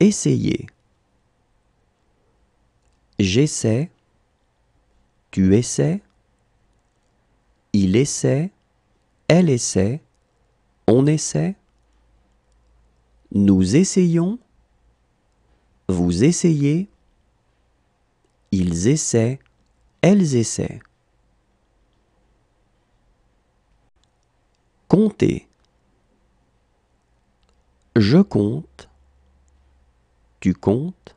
Essayer. J'essaie. Tu essaies. Il essaie. Elle essaie. On essaie. Nous essayons. Vous essayez. Ils essaient. Elles essaient. Compter. Je compte. Tu comptes.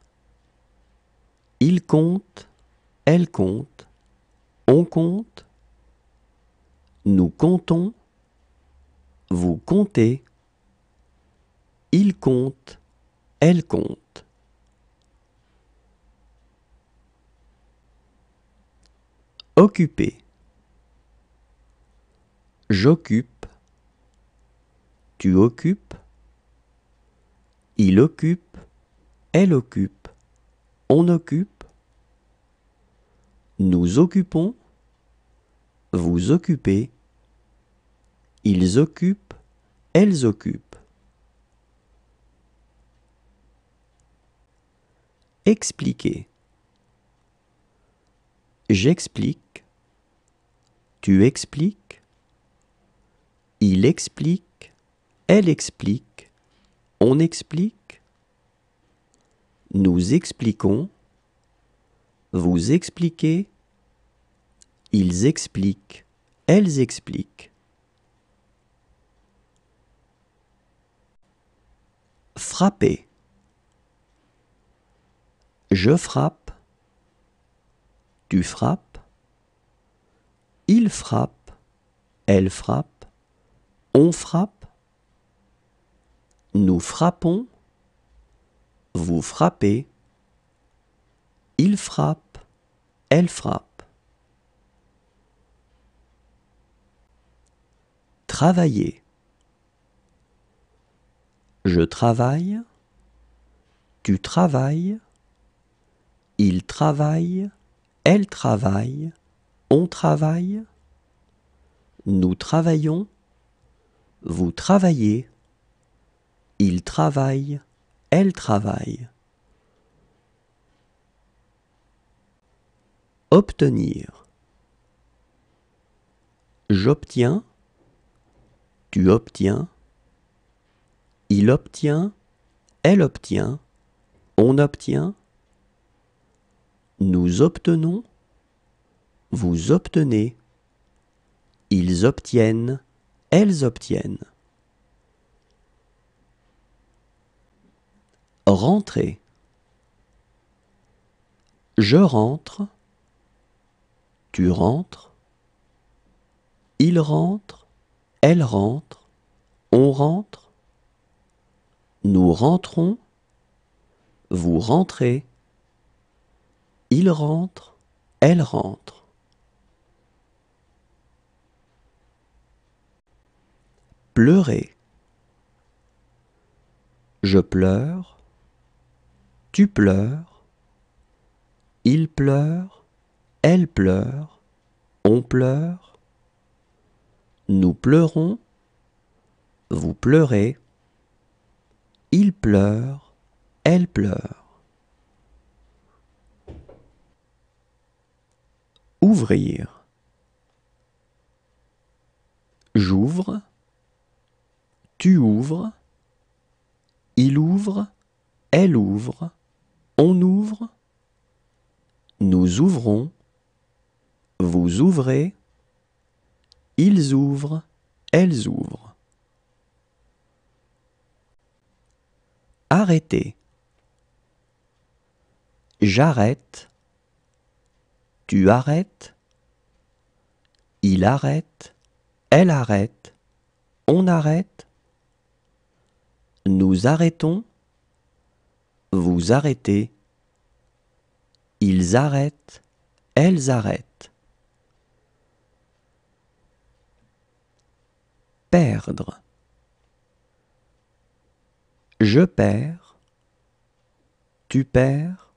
Il compte. Elle compte. On compte. Nous comptons. Vous comptez. Il compte. Elle compte. Occuper. J'occupe. Tu occupes. Il occupe. Elle occupe. On occupe. Nous occupons. Vous occupez. Ils occupent. Elles occupent. Expliquer. J'explique. Tu expliques. Il explique. Elle explique. On explique. Nous expliquons. Vous expliquez. Ils expliquent. Elles expliquent. Frapper. Je frappe. Tu frappes. Il frappe. Elle frappe. On frappe. Nous frappons. Vous frappez. Il frappe. Elle frappe. Travailler. Je travaille. Tu travailles. Il travaille. Elle travaille. On travaille. Nous travaillons. Vous travaillez. Il travaille. Elle travaille. Obtenir. J'obtiens. Tu obtiens. Il obtient. Elle obtient. On obtient. Nous obtenons. Vous obtenez. Ils obtiennent. Elles obtiennent. Rentrer. Je rentre. Tu rentres. Il rentre. Elle rentre. On rentre. Nous rentrons. Vous rentrez. Il rentre. Elle rentre. Pleurer. Je pleure. Tu pleures. Il pleure. Elle pleure. On pleure. Nous pleurons. Vous pleurez. Il pleure. Elle pleure. Ouvrir. J'ouvre. Tu ouvres. Il ouvre. Elle ouvre. On ouvre. Nous ouvrons. Vous ouvrez. Ils ouvrent. Elles ouvrent. Arrêter. J'arrête. Tu arrêtes. Il arrête. Elle arrête. On arrête. Nous arrêtons. Vous arrêtez. Ils arrêtent. Elles arrêtent. perdre. Je perds, tu perds,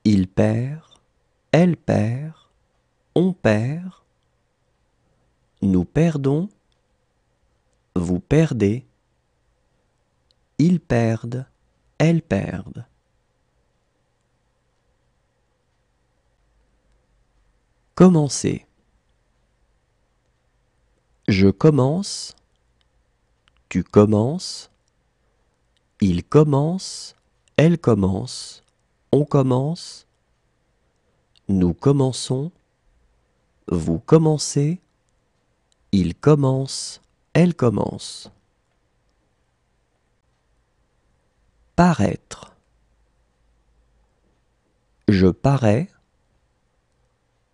il perd, elle perd, on perd, nous perdons, vous perdez, ils perdent, elles perdent. Commencer. Je commence, tu commences, il commence, elle commence, on commence, nous commençons, vous commencez, il commence, elle commence. Paraître. Je parais,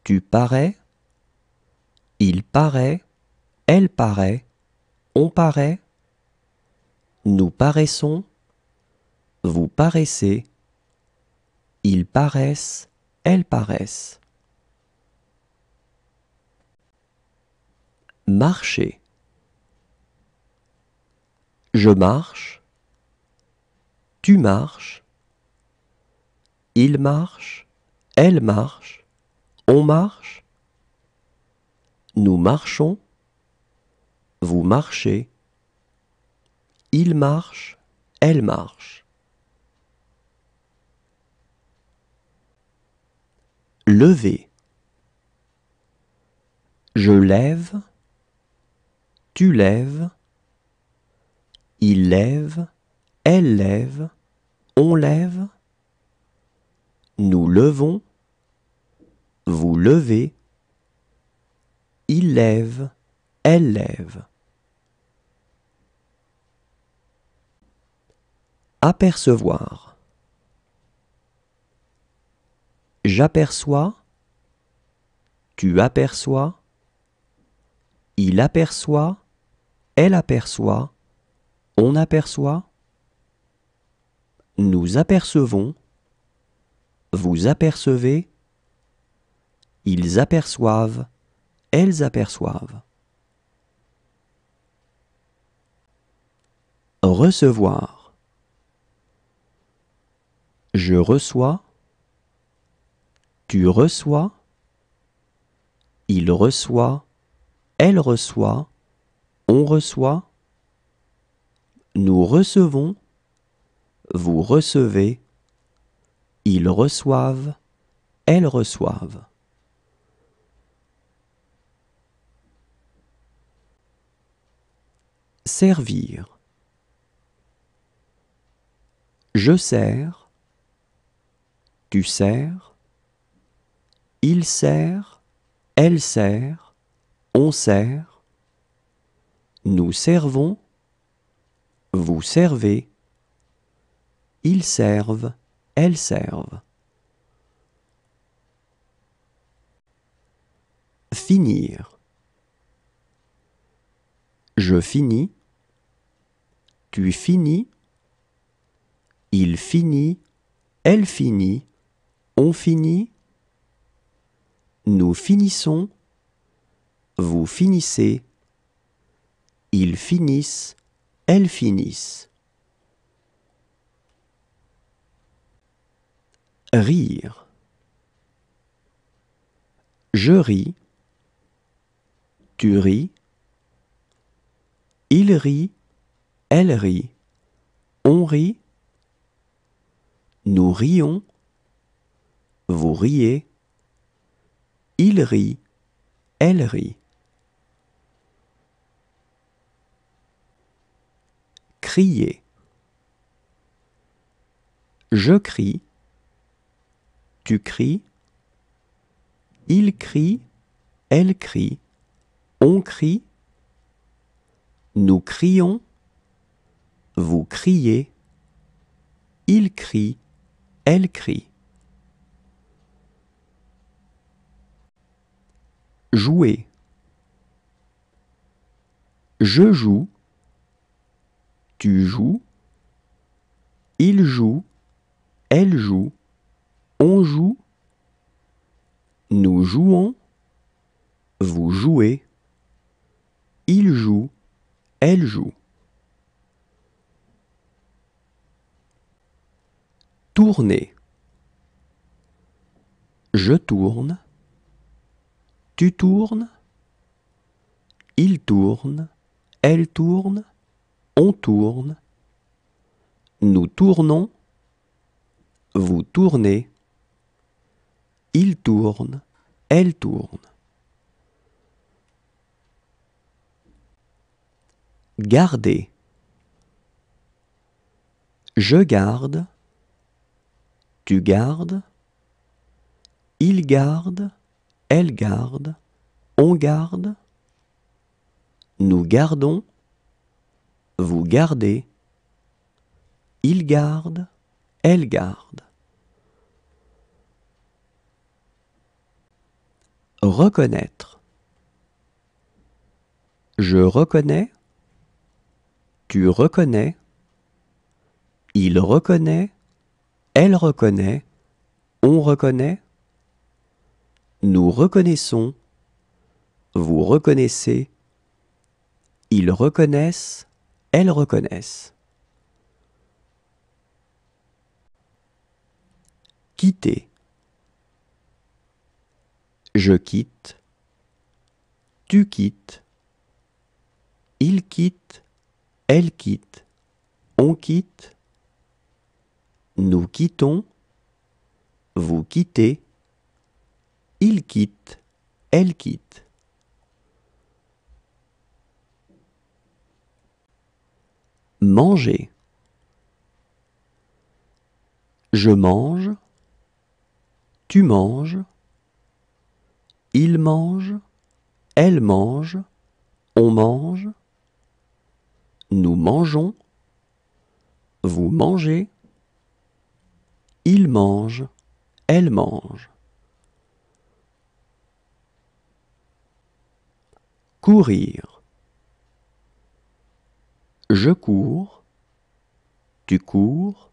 tu parais, il paraît, elle paraît, on paraît, nous paraissons, vous paraissez, ils paraissent, elles paraissent. Marcher. Je marche, tu marches, il marche, elle marche, on marche, nous marchons, vous marchez, il marche, elle marche. Lever. Je lève, tu lèves, il lève, elle lève, on lève, nous levons, vous levez, il lève, elle lève. Apercevoir. J'aperçois, tu aperçois, il aperçoit, elle aperçoit, on aperçoit, nous apercevons, vous apercevez, ils aperçoivent, elles aperçoivent. Recevoir. Je reçois, tu reçois, il reçoit, elle reçoit, on reçoit, nous recevons, vous recevez, ils reçoivent, elles reçoivent. Servir. Je sers, tu sers, il sert, elle sert, on sert, nous servons, vous servez, ils servent, elles servent. Finir. Je finis, tu finis, il finit, elle finit, on finit, nous finissons, vous finissez, ils finissent, elles finissent. Rire. Je ris, tu ris, il rit, elle rit, on rit, nous rions, vous riez, il rit, elle rit. Crier. Je crie, tu cries, il crie, elle crie, on crie, nous crions, vous criez, il crie, elle crie. Jouer. Je joue, tu joues, il joue, elle joue, on joue, nous jouons, vous jouez, Il joue, elle joue. Tourner. Je tourne. Tu tournes. Il tourne. Elle tourne. On tourne. Nous tournons. Vous tournez. Il tourne. Elle tourne. Garder. Je garde. Tu gardes. Il garde. Elle garde. On garde. Nous gardons. Vous gardez. Il garde. Elle garde. Reconnaître. Je reconnais. Tu reconnais. Il reconnaît. Elle reconnaît. On reconnaît. Nous reconnaissons. Vous reconnaissez. Ils reconnaissent. Elles reconnaissent. Quitter. Je quitte. Tu quittes. Il quitte. Elle quitte. On quitte. Nous quittons. Vous quittez. Il quitte. Elle quitte. Manger. Je mange. Tu manges. Il mange. Elle mange. On mange. Nous mangeons. Vous mangez. Il mange. Elle mange. Courir. Je cours. Tu cours.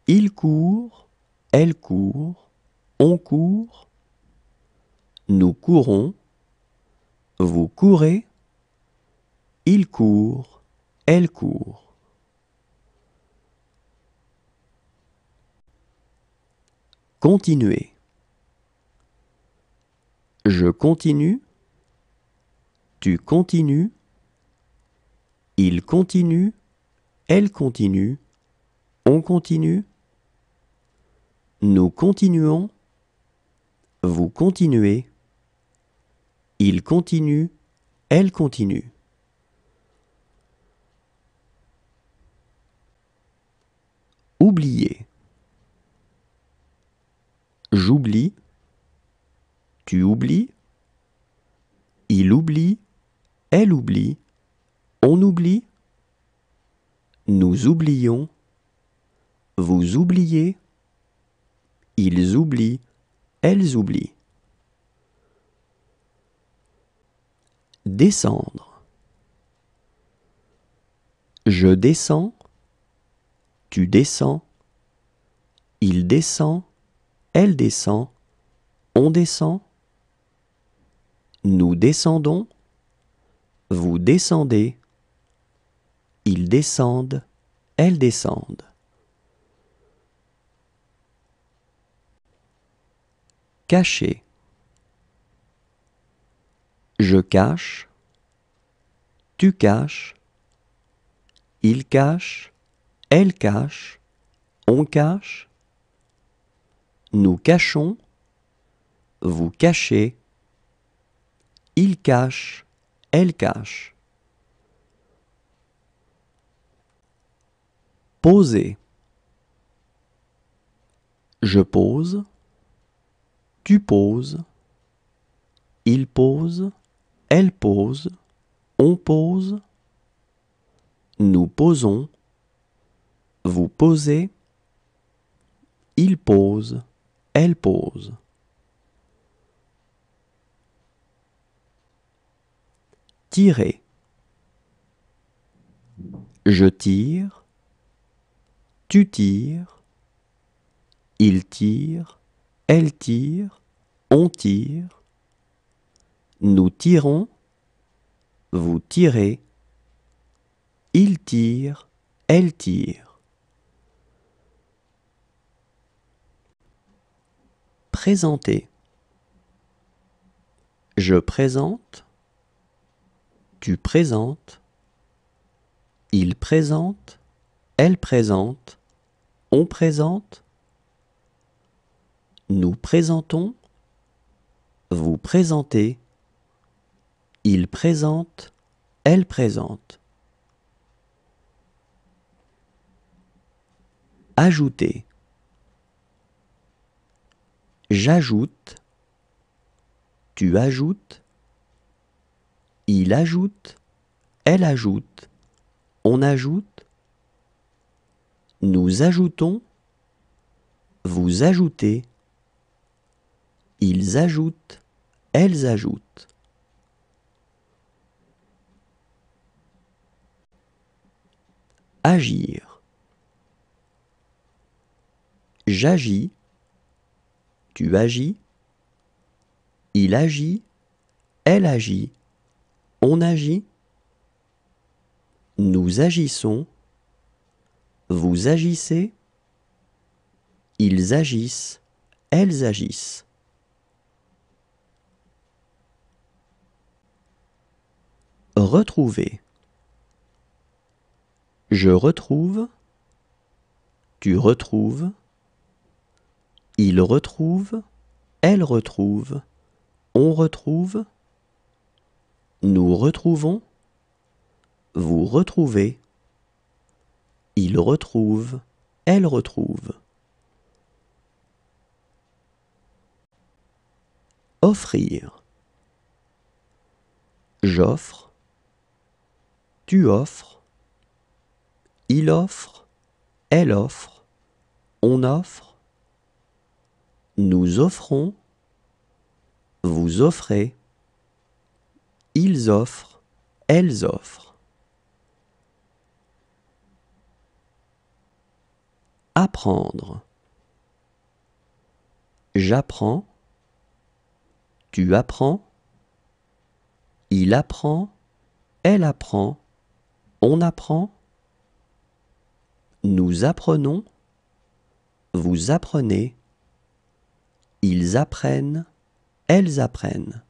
Il court. Elle court. On court. Nous courons. Vous courez. Il court. Elle court. Continuer. Je continue. Tu continues. Il continue. Elle continue. On continue. Nous continuons. Vous continuez. Il continue. Elle continue. Oublier. J'oublie. Tu oublies. Il oublie. Elle oublie. On oublie. Nous oublions. Vous oubliez. Ils oublient. Elles oublient. Descendre. Je descends. Tu descends. Il descend. Elle descend. On descend. Nous descendons. Vous descendez. Ils descendent. Elles descendent. Cacher. Je cache. Tu caches. Il cache. Elle cache. On cache. Nous cachons. Vous cachez. Il cache. Elle cache. Poser. Je pose. Tu poses. Il pose. Elle pose. On pose. Nous posons. Vous posez. Il pose. Elle pose. Tirer. Je tire. Tu tires. Il tire. Elle tire. On tire. Nous tirons. Vous tirez. Il tire. Elle tire. Présenter. Je présente. Tu présentes. Il présente. Elle présente. On présente. Nous présentons. Vous présentez. Il présente. Elle présente. Ajouter. J'ajoute. Tu ajoutes. Il ajoute. Elle ajoute. On ajoute. Nous ajoutons. Vous ajoutez. Ils ajoutent. Elles ajoutent. Agir. J'agis. Tu agis. Il agit. Elle agit. On agit. Nous agissons. Vous agissez. Ils agissent. Elles agissent. Retrouver. Je retrouve. Tu retrouves. Il retrouve. Elle retrouve. On retrouve. Nous retrouvons. Vous retrouvez. Il retrouve. Elle retrouve. Offrir. J'offre. Tu offres. Il offre. Elle offre. On offre. Nous offrons. Vous offrez. Ils offrent. Elles offrent. Apprendre. J'apprends. Tu apprends. Il apprend. Elle apprend. On apprend. Nous apprenons. Vous apprenez. Ils apprennent. Elles apprennent.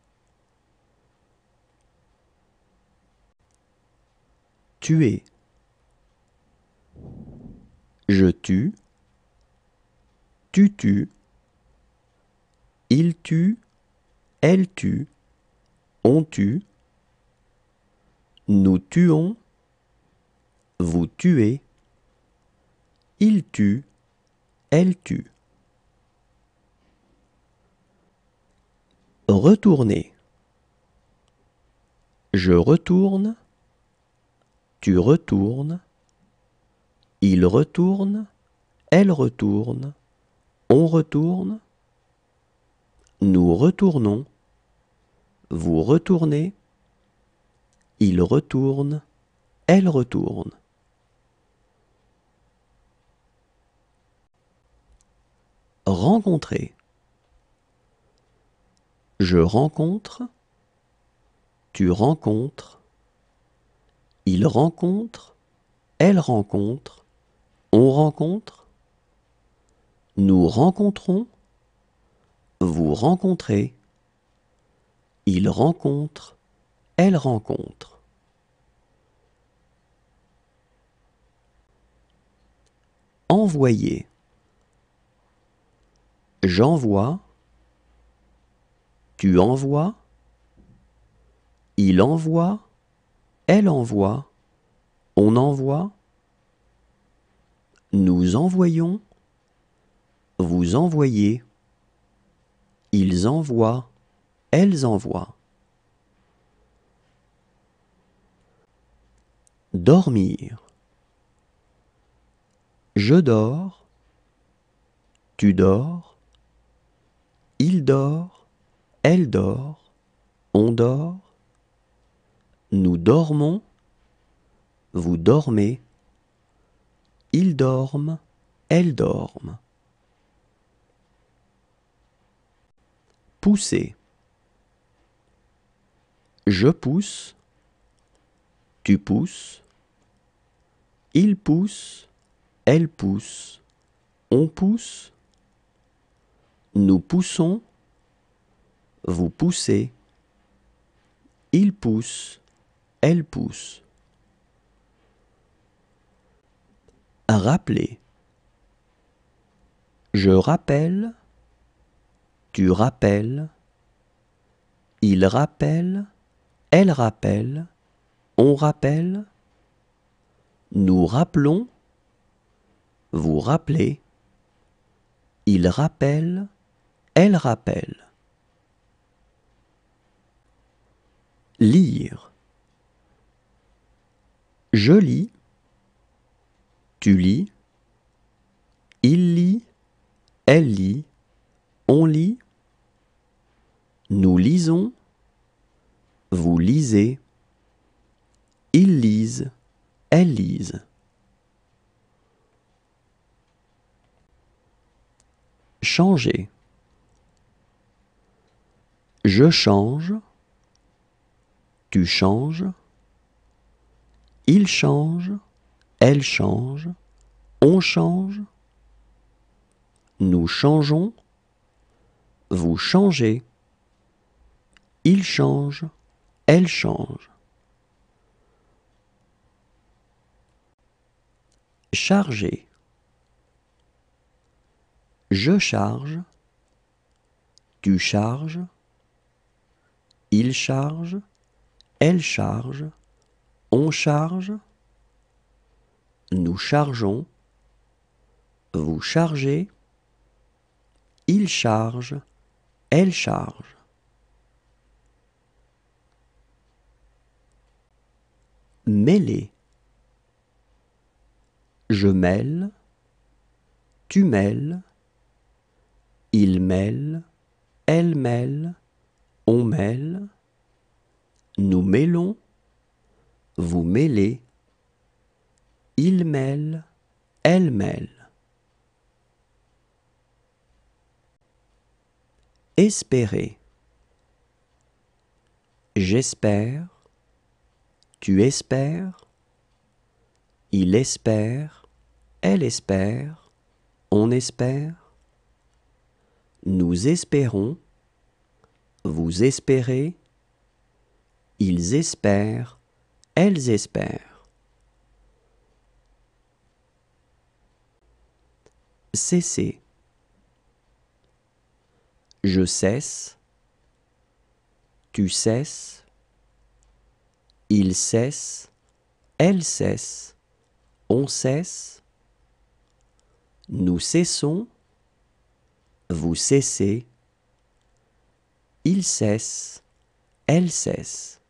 Tuer. Je tue. Tu tues. Il tue. Elle tue. On tue. Nous tuons. Vous tuez. Il tue. Elle tue. Retourner. Je retourne. Tu retournes. Il retourne. Elle retourne. On retourne. Nous retournons. Vous retournez. Il retourne. Elle retourne. Rencontrer. Je rencontre. Tu rencontres. Il rencontre. Elle rencontre. On rencontre. Nous rencontrons. Vous rencontrez. Il rencontre. Elle rencontre. Envoyer. J'envoie. Tu envoies. Il envoie. Elle envoie. On envoie. Nous envoyons. Vous envoyez. Ils envoient. Elles envoient. Dormir. Je dors. Tu dors. Il dort. Elle dort. On dort. Nous dormons. Vous dormez. Ils dorment. Elles dorment. Pousser. Je pousse. Tu pousses. Il pousse. Elle pousse. On pousse. Nous poussons. Vous poussez. Il pousse. Elle pousse. Rappeler. Je rappelle. Tu rappelles. Il rappelle. Elle rappelle. On rappelle. Nous rappelons. Vous rappelez. Il rappelle. Elle rappelle. Lire. Je lis. Tu lis. Il lit. Elle lit. On lit. Nous lisons. Vous lisez. Ils lisent. Elles lisent. Changer. Je change. Tu changes. Il change. Elle change. On change. Nous changeons. Vous changez. Il change. Elle change. Charger. Je charge. Tu charges. Il charge. Elle charge. On charge. Nous chargeons. Vous chargez. Il charge. Elle charge. Mêler. Je mêle. Tu mêles. Il mêle. Elle mêle. On mêle. Nous mêlons. Vous mêlez. Il mêle. Elle mêle. Espérer. J'espère. Tu espères. Il espère. Elle espère. On espère. Nous espérons. Vous espérez. Ils espèrent. Elles espèrent. Cesser. Je cesse. Tu cesses. Il cesse. Elle cesse. On cesse. Nous cessons. Vous cessez. Il cesse. Elle cesse.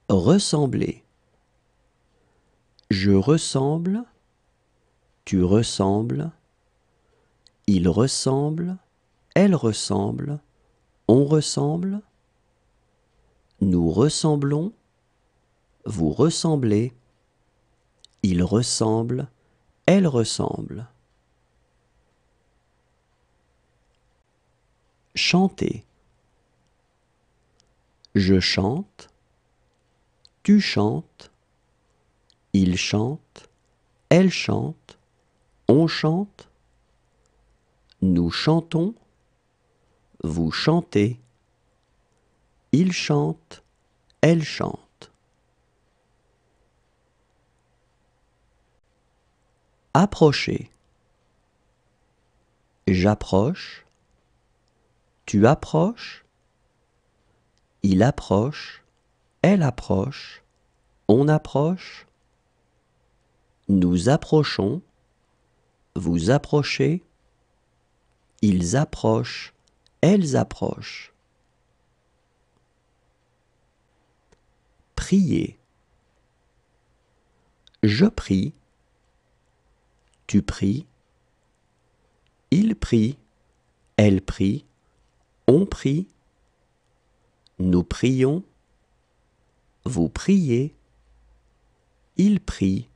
Ressembler. Je ressemble. Tu ressembles. Il ressemble. Elle ressemble. On ressemble. Nous ressemblons. Vous ressemblez. Il ressemble. Elle ressemble. Chanter. Je chante. Tu chantes. Il chante. Elle chante. On chante. Nous chantons. Vous chantez. Il chante. Elle chante. Approcher. J'approche. Tu approches. Il approche. Elle approche. On approche. Nous approchons. Vous approchez. Ils approchent. Elles approchent. Prier. Je prie. Tu pries. Il prie. Elle prie. On prie. Nous prions. Vous priez. Il prie.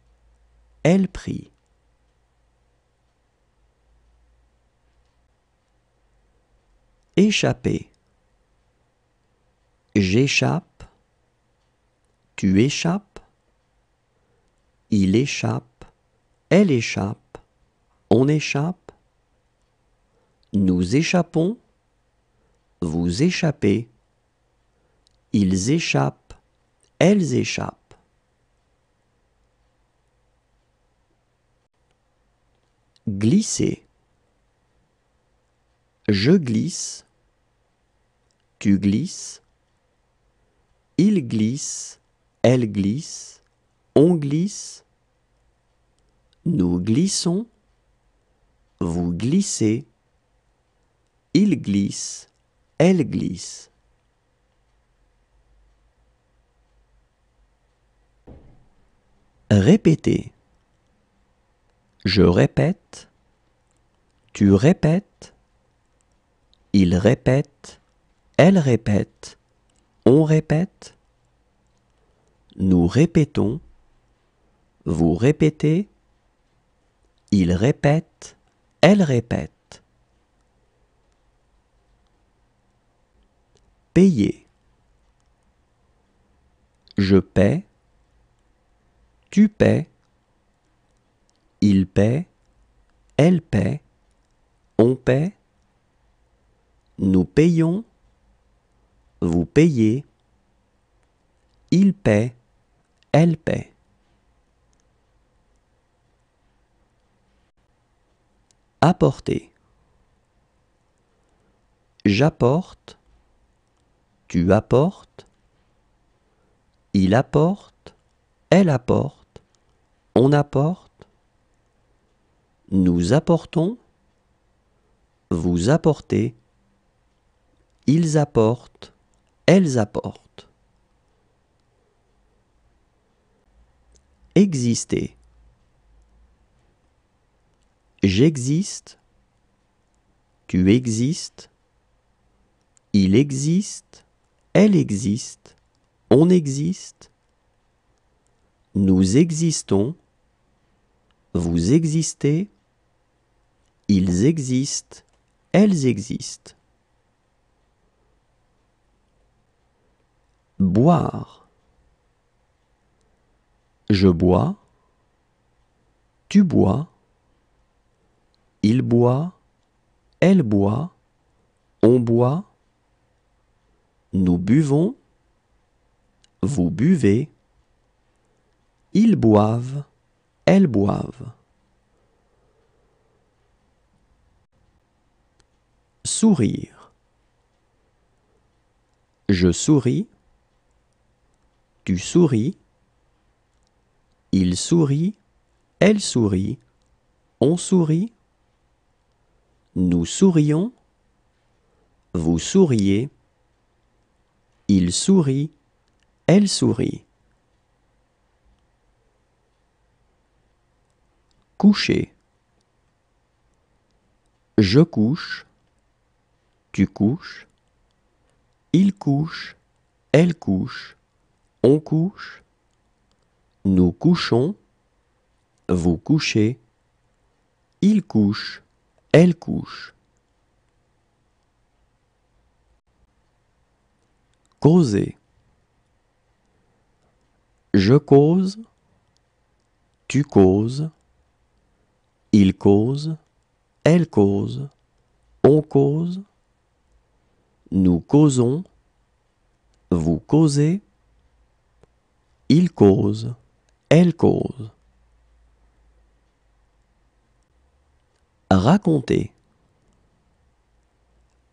Elle prie. Échapper. J'échappe, tu échappes, il échappe, elle échappe, on échappe, nous échappons, vous échappez, ils échappent, elles échappent. Glisser. Je glisse, tu glisses, il glisse, elle glisse, on glisse, nous glissons, vous glissez, il glisse, elle glisse. Répéter. Je répète, tu répètes, il répète, elle répète, on répète, nous répétons, vous répétez, il répète, elle répète. Payer. Je paie, tu paies, il paie, elle paie, on paie, nous payons, vous payez, il paie, elle paie. Apporter. J'apporte, tu apportes, il apporte, elle apporte, on apporte, nous apportons, vous apportez, ils apportent, elles apportent. Exister. J'existe, tu existes, il existe, elle existe, on existe, nous existons, vous existez, ils existent, elles existent. Boire. Je bois, tu bois, il boit, elle boit, on boit, nous buvons, vous buvez, ils boivent, elles boivent. Sourire. Je souris, tu souris, il sourit, elle sourit, on sourit, nous sourions, vous souriez, il sourit, elle sourit. Coucher. Je couche, tu couches, il couche, elle couche, on couche, nous couchons, vous couchez, il couche, elle couche. Causer. Je cause, tu causes, il cause, elle cause, on cause, nous causons, vous causez, il cause, elle cause. Raconter.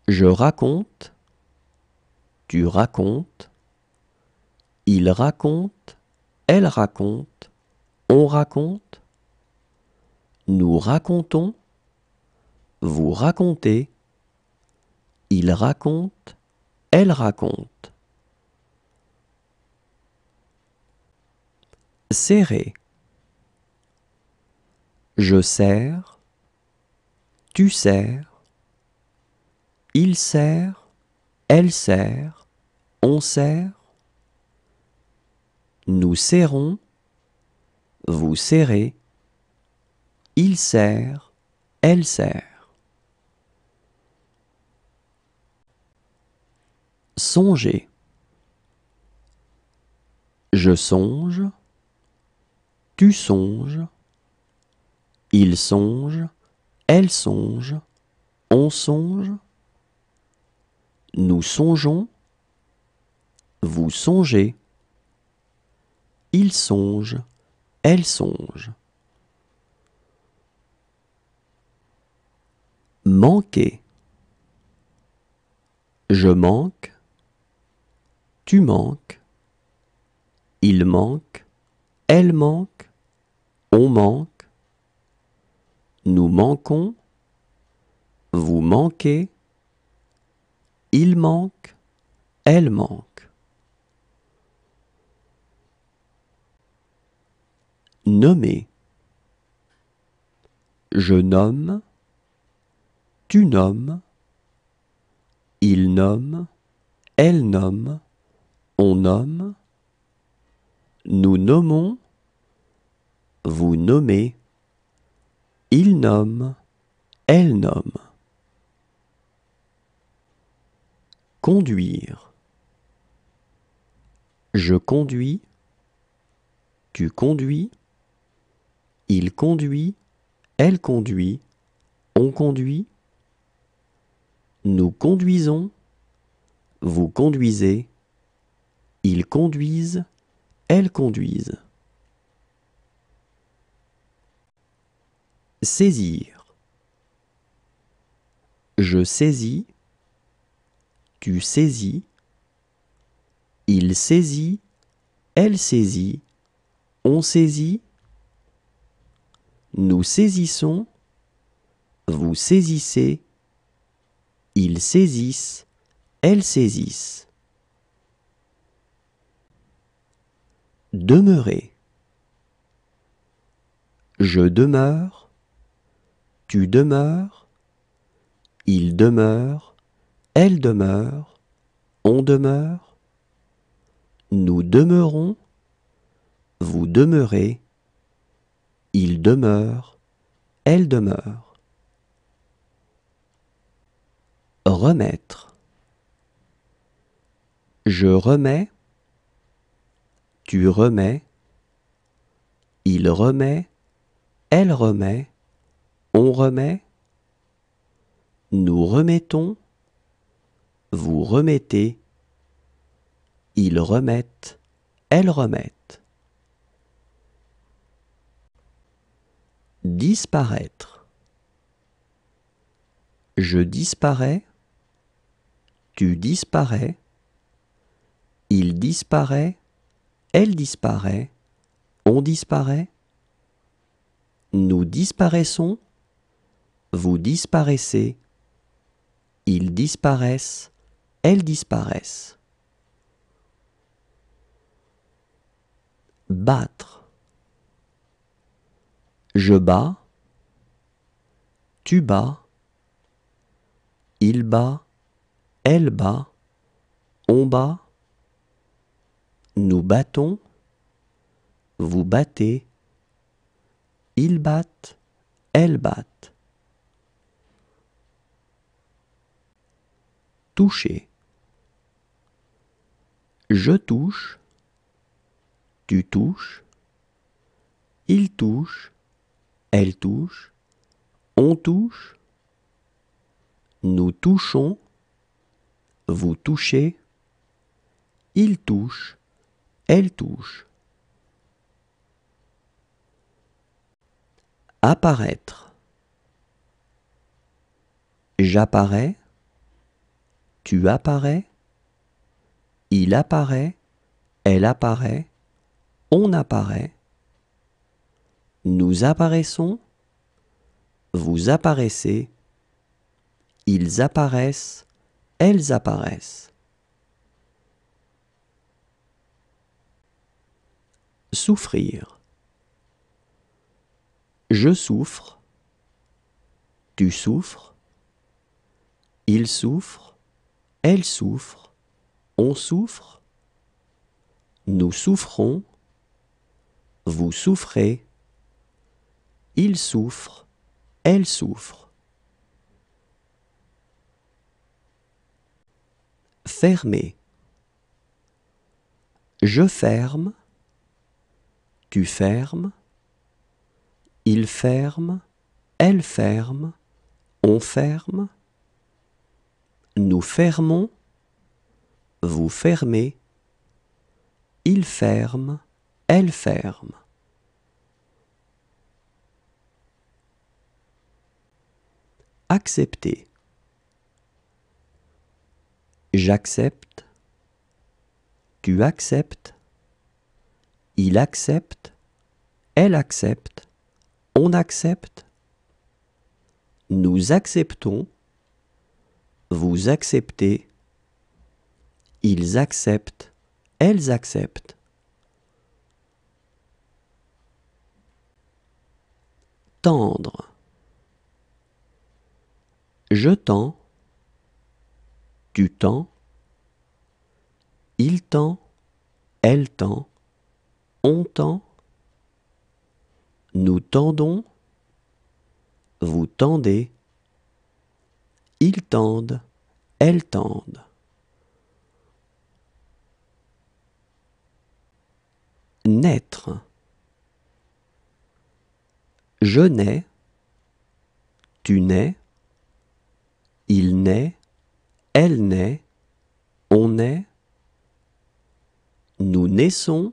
Je raconte, tu racontes, il raconte, elle raconte, on raconte, nous racontons, vous racontez, il raconte, elle raconte. Serrer. Je serre, tu serres, il serre, elle serre, on serre, nous serrons, vous serrez, il serre, elle serre. Songer. Je songe, tu songes, il songe, elle songe, on songe, nous songeons, vous songez, il songe, elle songe. Manquer. Je manque, tu manques, il manque, elle manque, on manque, nous manquons, vous manquez, il manque, elle manque. Nommer. Je nomme, tu nommes, il nomme, elle nomme, on nomme, nous nommons, vous nommez, il nomme, elle nomme. Conduire. Je conduis, tu conduis, il conduit, elle conduit, on conduit, nous conduisons, vous conduisez, ils conduisent, elles conduisent. Saisir. Je saisis, tu saisis, il saisit, elle saisit, on saisit, nous saisissons, vous saisissez, ils saisissent, elles saisissent. Demeurer. Je demeure, tu demeures, il demeure, elle demeure, on demeure, nous demeurons, vous demeurez, il demeure, elle demeure. Remettre. Je remets, tu remets, il remet, elle remet, on remet, nous remettons, vous remettez, ils remettent, elles remettent. Disparaître. Je disparais, tu disparais, il disparaît, elle disparaît, on disparaît, nous disparaissons, vous disparaissez, ils disparaissent, elles disparaissent. Battre. Je bats, tu bats, il bat, elle bat, on bat, nous battons, vous battez, ils battent, elles battent. Toucher. Je touche, tu touches, il touche, elle touche, on touche, nous touchons, vous touchez, il touche, elle touche. Apparaître. J'apparais, tu apparais, il apparaît, elle apparaît, on apparaît, nous apparaissons, vous apparaissez, ils apparaissent, elles apparaissent. Souffrir. Je souffre, tu souffres, il souffre, elle souffre, on souffre, nous souffrons, vous souffrez, il souffre, elle souffre. Fermer. Je ferme, Tu fermes. Il ferme. Elle ferme. On ferme. Nous fermons. Vous fermez. Il ferme. Elle ferme. Accepter. J'accepte. Tu acceptes. Il accepte. Elle accepte. On accepte. Nous acceptons. Vous acceptez. Ils acceptent. Elles acceptent. Tendre. Je tends. Tu tends. Il tend. Elle tend. On tend. Nous tendons. Vous tendez. Ils tendent. Elles tendent. Naître. Je nais. Tu nais. Il naît. Elle naît. On naît. Nous naissons.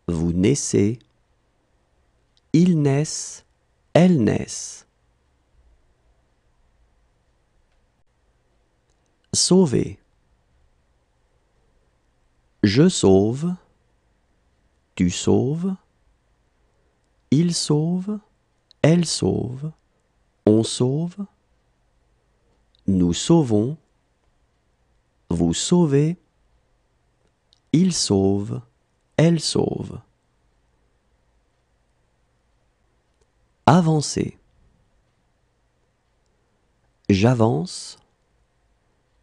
Vous naissez. Ils naissent. Elles naissent. Sauver. Je sauve. Tu sauves. Il sauve. Elle sauve. On sauve. Nous sauvons. Vous sauvez. Il sauve. Elle sauve. Avancer. J'avance.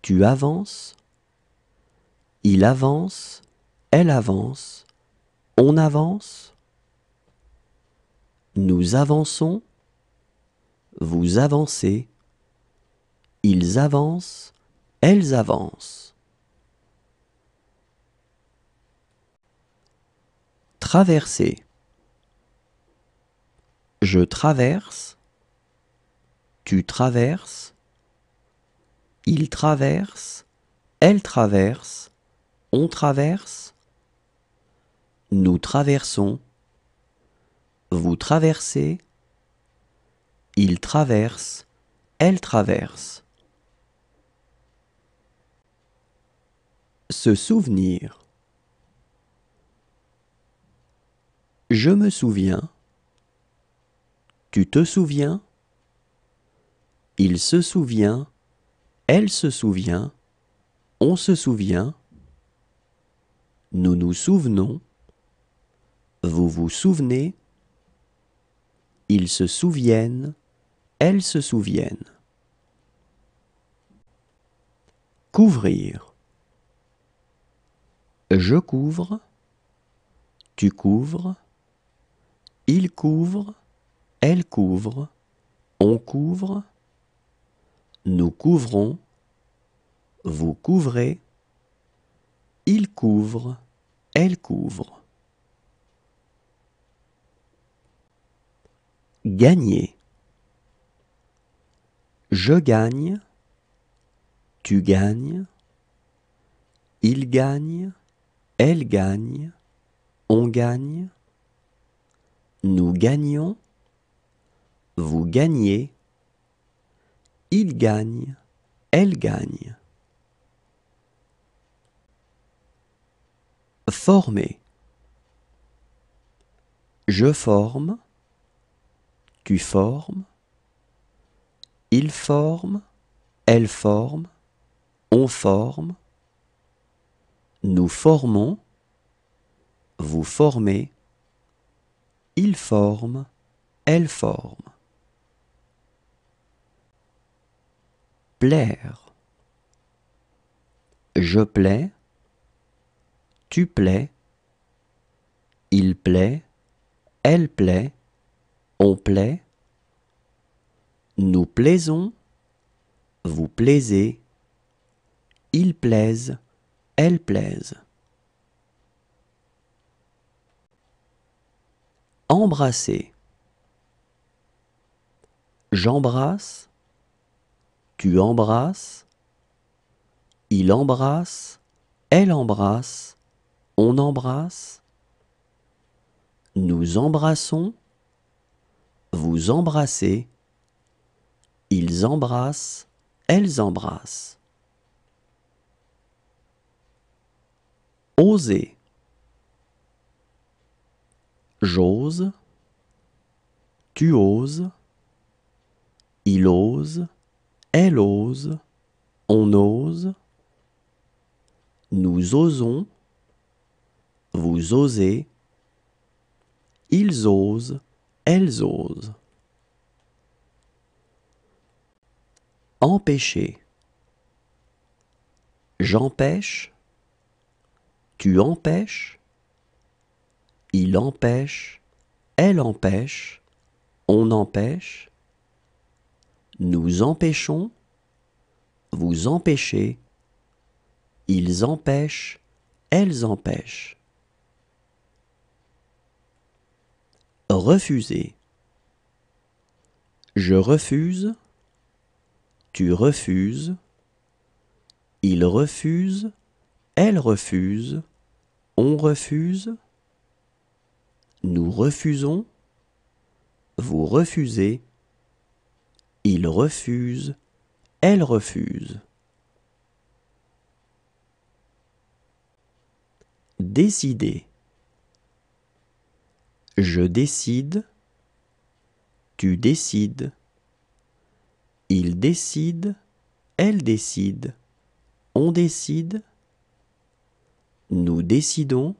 Tu avances. Il avance. Elle avance. On avance. Nous avançons. Vous avancez. Ils avancent. Elles avancent. Traverser. Je traverse. Tu traverses. Il traverse. Elle traverse. On traverse. Nous traversons. Vous traversez. Il traverse. Elle traverse. Se souvenir. Je me souviens. Tu te souviens. Il se souvient. Elle se souvient. On se souvient. Nous nous souvenons. Vous vous souvenez. Ils se souviennent. Elles se souviennent. Couvrir. Je couvre. Tu couvres. Il couvre. Elle couvre. On couvre. Nous couvrons. Vous couvrez. Il couvre. Elle couvre. Gagner. Je gagne. Tu gagnes. Il gagne. Elle gagne. On gagne. Nous gagnons. Vous gagnez. Il gagne. Elle gagne. Former. Je forme. Tu formes. Il forme. Elle forme. On forme. Nous formons. Vous formez. Il forme. Elle forme. Plaire. Je plais. Tu plais. Il plaît. Elle plaît. On plaît. Nous plaisons. Vous plaisez. Ils plaisent. Elles plaisent. Embrasser. J'embrasse, tu embrasses, il embrasse, elle embrasse, on embrasse. Nous embrassons, vous embrassez, ils embrassent, elles embrassent. Oser. J'ose, tu oses, il ose, elle ose, on ose. Nous osons, vous osez, ils osent, elles osent. Empêcher. J'empêche, tu empêches, il empêche, elle empêche, on empêche. Nous empêchons, vous empêchez, ils empêchent, elles empêchent. Refuser. Je refuse, tu refuses, il refuse, elle refuse, on refuse. Nous refusons, vous refusez, il refuse, elle refuse. Décider. Je décide, tu décides, il décide, elle décide, on décide. Nous décidons,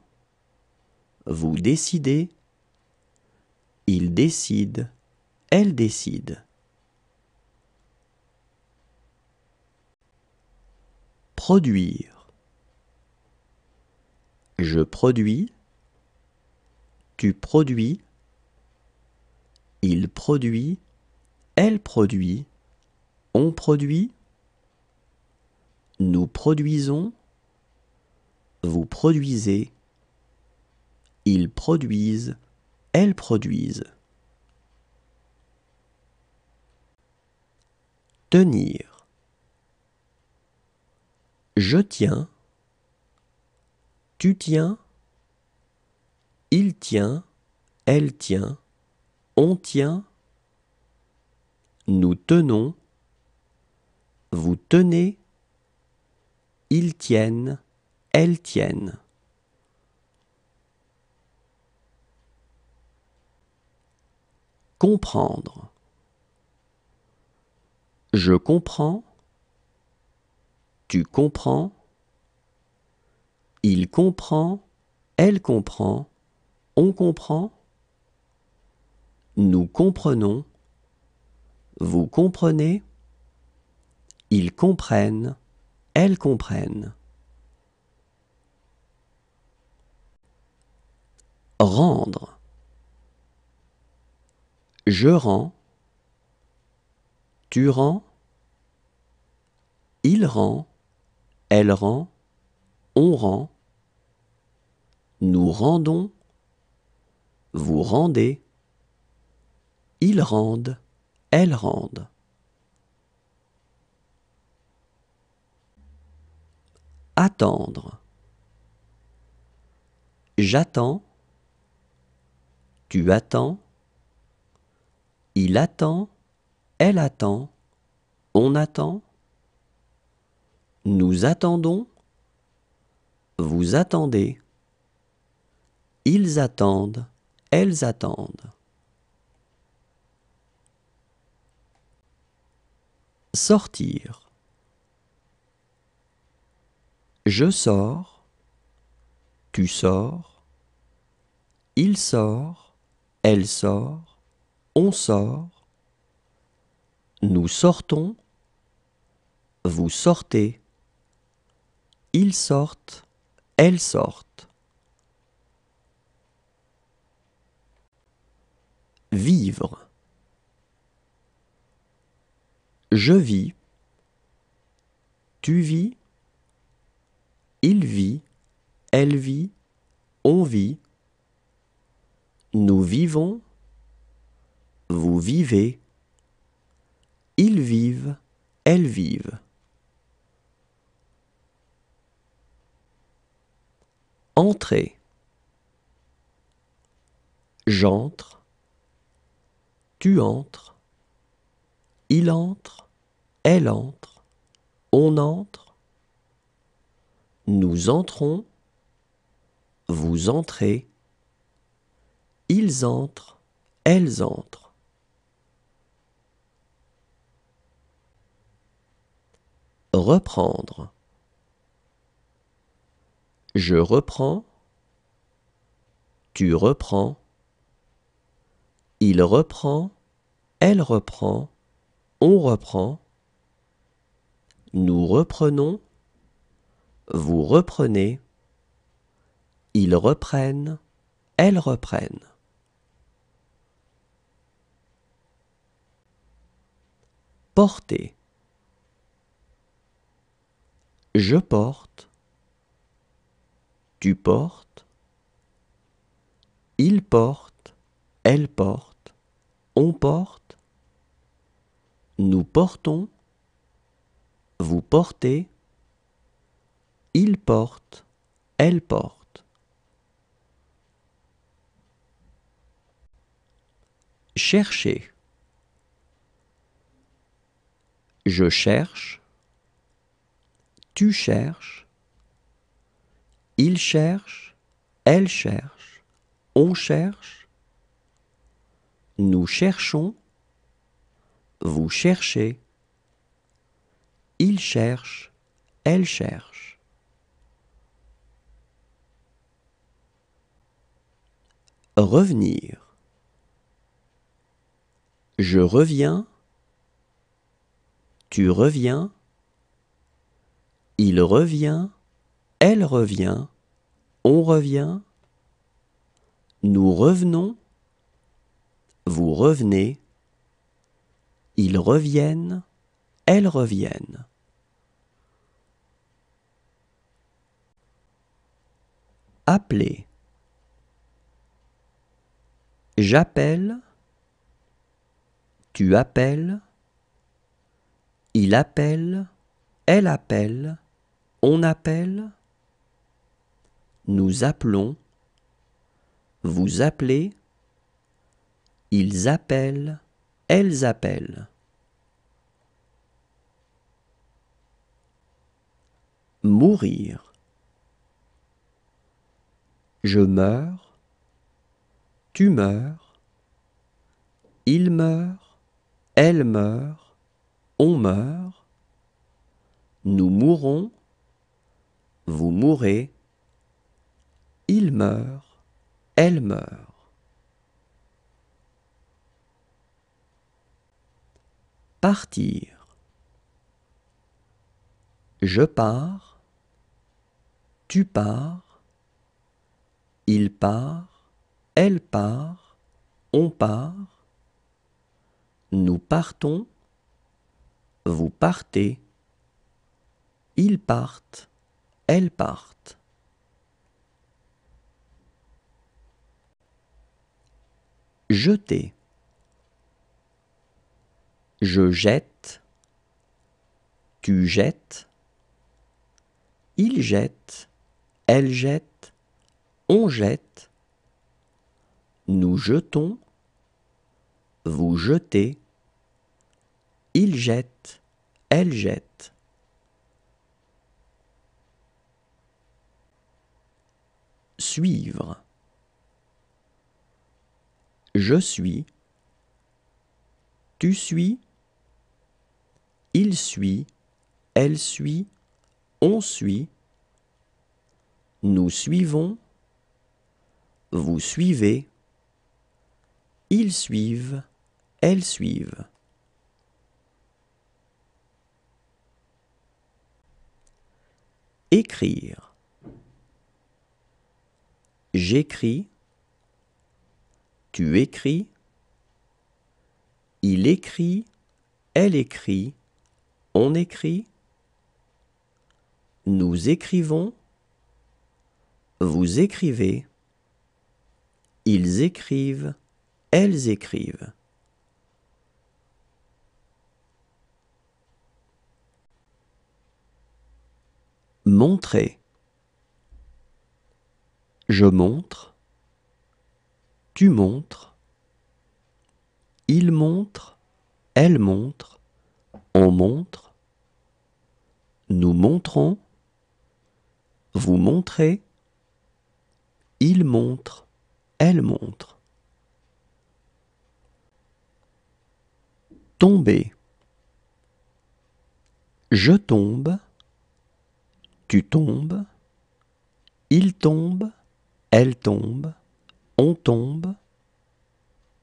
vous décidez, il décide, elle décide. Produire. Je produis, tu produis, il produit, elle produit, on produit. Nous produisons, vous produisez, ils produisent, elles produisent. Tenir. Je tiens, tu tiens, il tient, elle tient, on tient. Nous tenons, vous tenez, ils tiennent, elles tiennent. Comprendre. Je comprends, tu comprends, il comprend, elle comprend, on comprend. Nous comprenons, vous comprenez, ils comprennent, elles comprennent. Rendre. Je rends, tu rends, il rend, elle rend, on rend. Nous rendons, vous rendez, ils rendent, elles rendent. Attendre. J'attends, tu attends, il attend, elle attend, on attend. Nous attendons, vous attendez, ils attendent, elles attendent. Sortir. Je sors, tu sors, il sort, elle sort, on sort. Nous sortons, vous sortez, ils sortent, elles sortent. Vivre. Je vis, tu vis, il vit, elle vit, on vit. Nous vivons, vous vivez, ils vivent, elles vivent. Entrer. J'entre, tu entres, il entre, elle entre, on entre, nous entrons, vous entrez, ils entrent, elles entrent. Reprendre. Je reprends, tu reprends, il reprend, elle reprend, on reprend, nous reprenons, vous reprenez, ils reprennent, elles reprennent. Porter. Je porte, tu portes, il porte, elle porte, on porte, nous portons, vous portez, il porte, elle porte. Chercher. Je cherche, tu cherches, il cherche, elle cherche, on cherche, nous cherchons, vous cherchez, il cherche, elle cherche. Revenir. Je reviens, tu reviens, il revient, elle revient, on revient, nous revenons, vous revenez, ils reviennent, elles reviennent. Appeler. J'appelle, tu appelles, il appelle, elle appelle, on appelle, nous appelons, vous appelez, ils appellent, elles appellent. Mourir. Je meurs, tu meurs, il meurt, elle meurt, on meurt, nous mourons, vous mourrez, il meurt, elle meurt. Partir. Je pars, tu pars, il part, elle part, on part, nous partons, vous partez, ils partent, elles partent. Jeter. Je jette, tu jettes, il jette, elle jette, on jette, nous jetons, vous jetez, il jette, elle jette. Suivre. Je suis, tu suis, il suit, elle suit, on suit, nous suivons, vous suivez, ils suivent, elles suivent. Écrire. J'écris, tu écris, il écrit, elle écrit, on écrit, nous écrivons, vous écrivez, Ils écrivent, elles écrivent. Montrer. Je montre. Tu montres. Il montre. Elle montre. On montre. Nous montrons. Vous montrez. Il montre. Elle montre. Tomber. Je tombe. Tu tombes. Il tombe. Elle tombe. On tombe.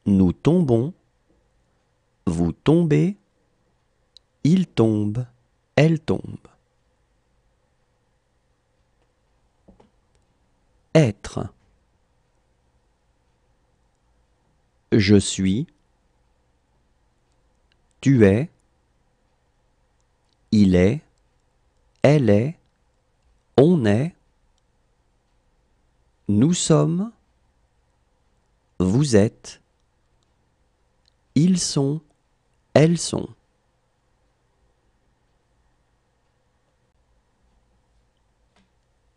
Nous tombons. Vous tombez. Il tombe. Elle tombe. Être. Je suis. Tu es. Il est. Elle est. On est. Nous sommes. Vous êtes. Ils sont. Elles sont.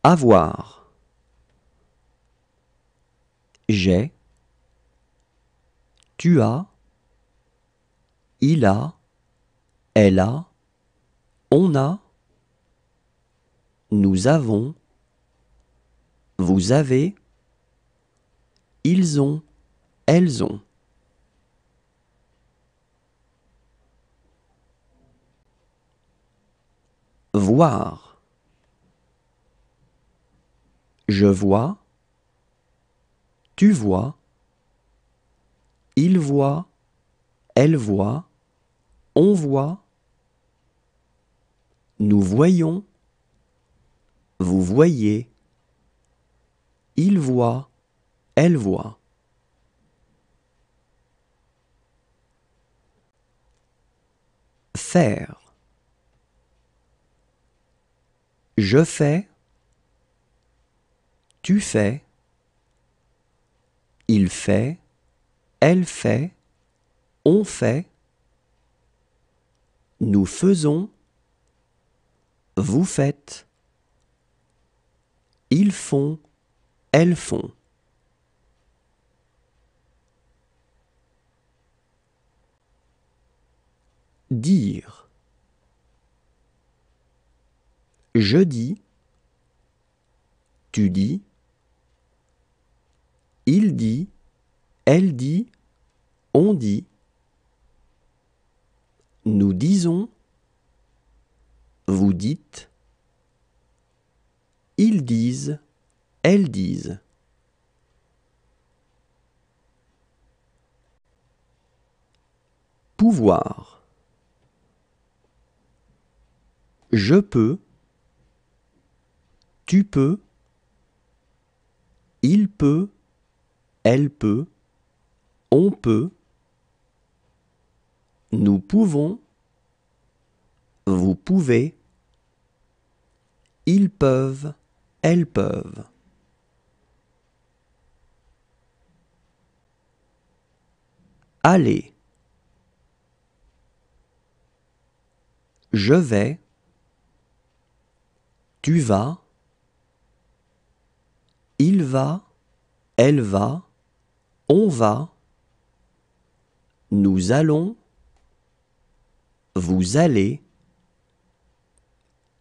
Avoir. J'ai. Tu as. Il a. Elle a. On a. Nous avons. Vous avez. Ils ont. Elles ont. Voir. Je vois. Tu vois. Il voit. Elle voit. On voit. Nous voyons. Vous voyez. Il voit. Elle voit. Faire. Je fais. Tu fais. Il fait. Elle fait. On fait. Nous faisons. Vous faites. Ils font. Elles font. Dire. Je dis. Tu dis. Il dit. Elle dit. On dit. Nous disons. Vous dites. Ils disent. Elles disent. Pouvoir. Je peux. Tu peux. Il peut. Elle peut. On peut. Nous pouvons. Vous pouvez. Ils peuvent. Elles peuvent. Aller. Je vais. Tu vas. Il va. Elle va. On va. Nous allons. Vous allez.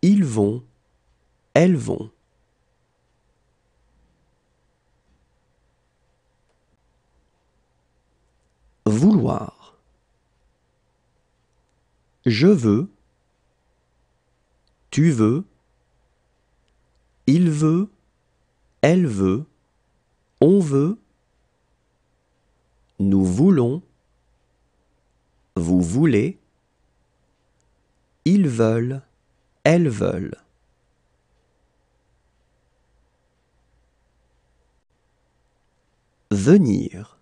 Ils vont. Elles vont. Vouloir. Je veux. Tu veux. Il veut. Elle veut. On veut. Nous voulons. Vous voulez. Ils veulent. Elles veulent. Venir.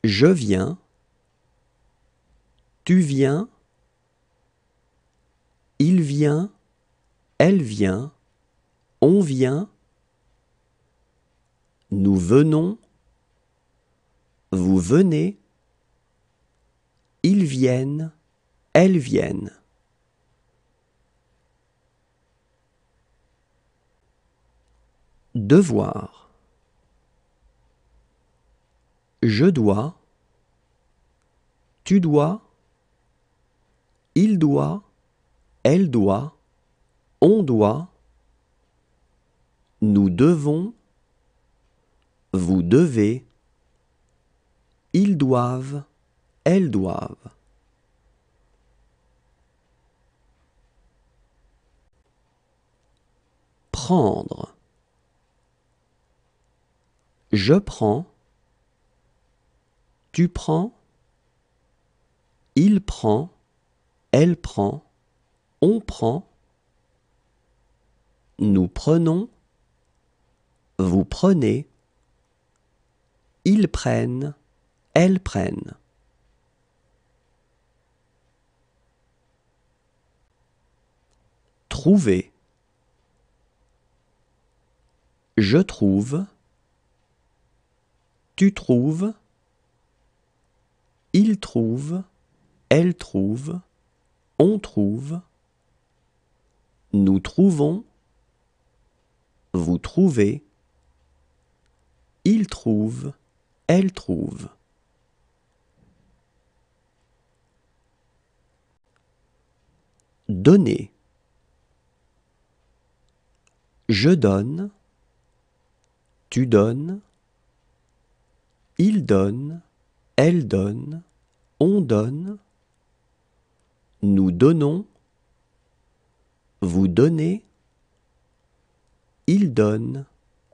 Je viens. Tu viens. Il vient. Elle vient. On vient. Nous venons, vous venez, ils viennent, elles viennent. Devoir. Je dois, tu dois, il doit, elle doit, on doit, nous devons, vous devez, ils doivent, elles doivent. Prendre. Je prends, tu prends, il prend, elle prend, on prend, nous prenons, vous prenez, ils prennent, elles prennent. Trouver. Je trouve, tu trouves, il trouve, elle trouve, on trouve, nous trouvons, vous trouvez, il trouve, elle trouve. Donner. Je donne, tu donnes, il donne, elle donne, on donne, nous donnons, vous donnez, il donne,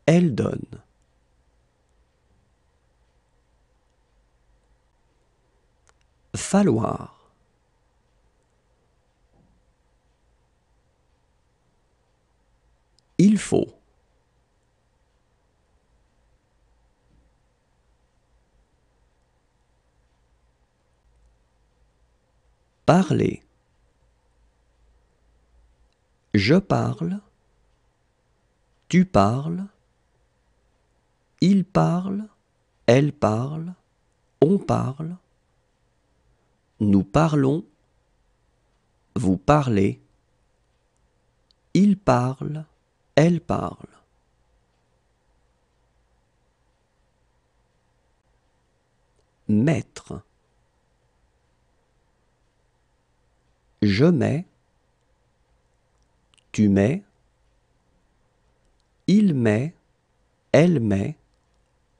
elle donne. Falloir. Il faut. Parler. Je parle, tu parles, il parle, elle parle, on parle, nous parlons, vous parlez, il parle, elle parle. Mettre. Je mets, tu mets, il met, elle met,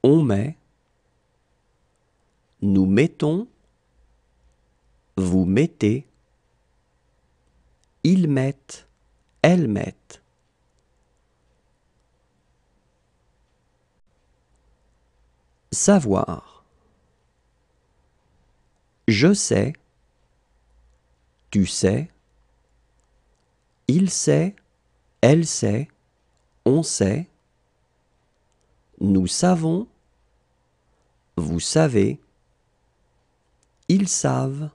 on met, nous mettons, vous mettez, ils mettent, elles mettent. Savoir. Je sais, tu sais, il sait, elle sait, on sait, nous savons, vous savez, ils savent,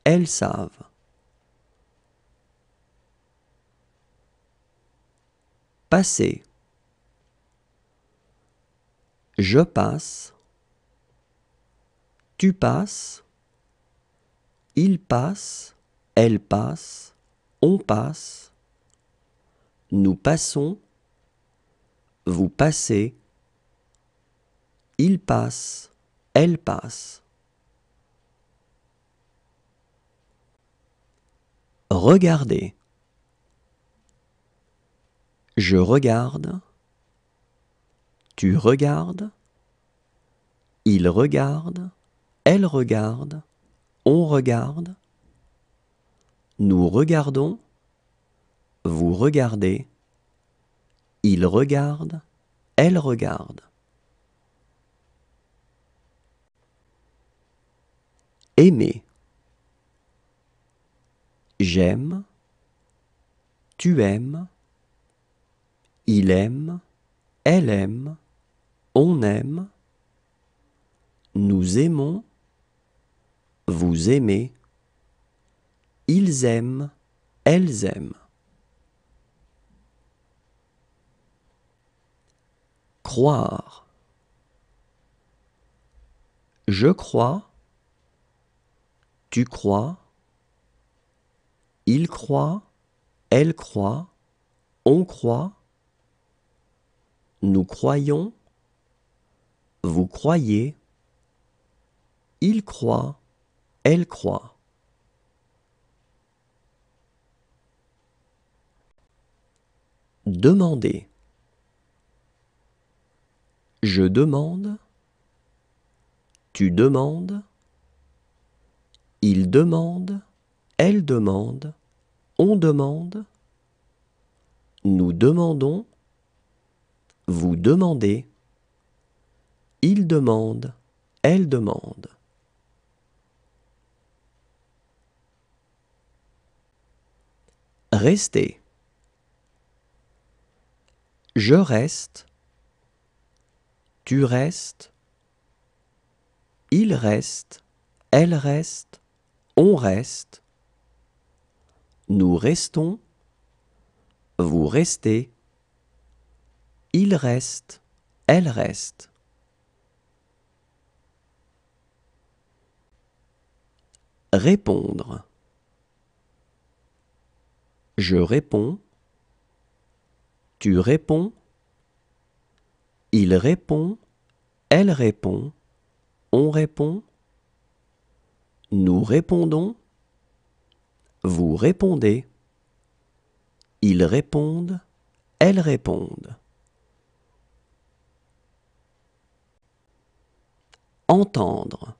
elles savent. Passer. Je passe, tu passes, il passe, elle passe, on passe, nous passons, vous passez, il passe, elle passe. Regarder. Je regarde, tu regardes, il regarde, elle regarde, on regarde, nous regardons, vous regardez, il regarde, elle regarde. Aimer. J'aime, tu aimes, il aime, elle aime, on aime, nous aimons, vous aimez, ils aiment, elles aiment. Croire. Je crois, tu crois, il croit, elle croit, on croit, nous croyons, vous croyez, il croit, elle croit. Demander. Je demande, tu demandes, il demande, elle demande, on demande, nous demandons, vous demandez, il demande, elle demande. Rester. Je reste, tu restes, il reste, elle reste, on reste, nous restons, vous restez, il reste, elle reste. Répondre. Je réponds, tu réponds, il répond, elle répond, on répond, nous répondons, vous répondez, ils répondent, elles répondent. Entendre.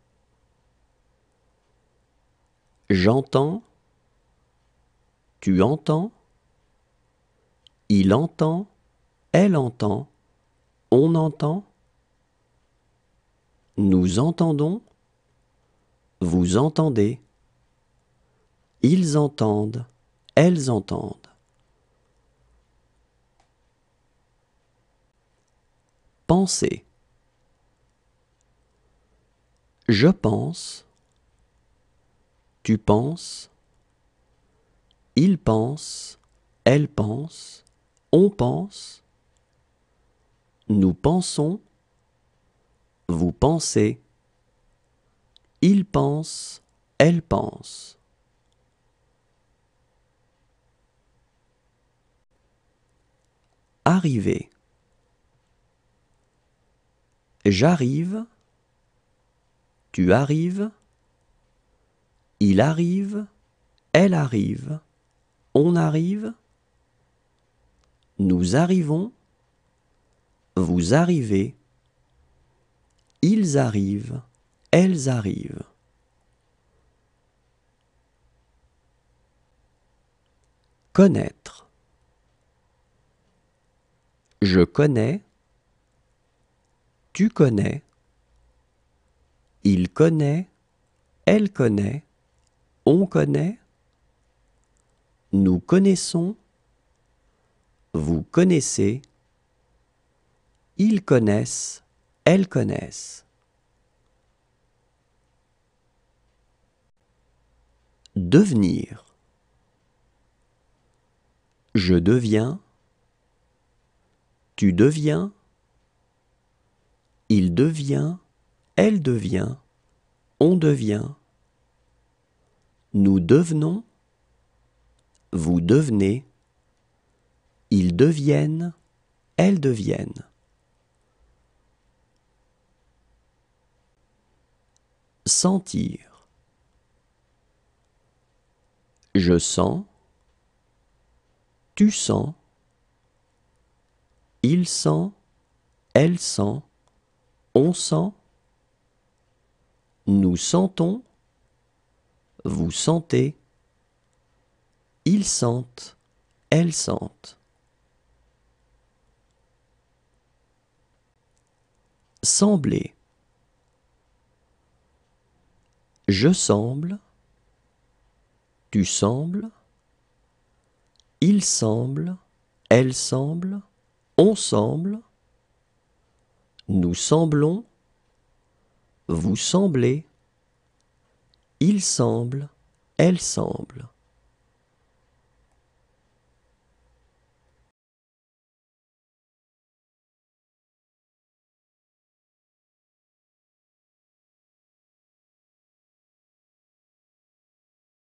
J'entends, tu entends, il entend, elle entend, on entend, nous entendons, vous entendez, ils entendent, elles entendent. Penser. Je pense, tu penses, il pense, elle pense, on pense, nous pensons, vous pensez, il pense, elle pense. Arriver. J'arrive, tu arrives, il arrive, elle arrive, on arrive, nous arrivons, vous arrivez, ils arrivent, elles arrivent. Connaître. Je connais, tu connais, il connaît, elle connaît, on connaît, nous connaissons, vous connaissez, ils connaissent, elles connaissent. Devenir. Je deviens, tu deviens, il devient, elle devient, on devient, nous devenons, vous devenez, ils deviennent, elles deviennent. Sentir. Je sens, tu sens, il sent, elle sent, on sent, nous sentons, vous sentez, ils sentent, elles sentent. Sembler. Je semble, tu sembles, il semble, elle semble, on semble, nous semblons, vous semblez, il semble, elle semble.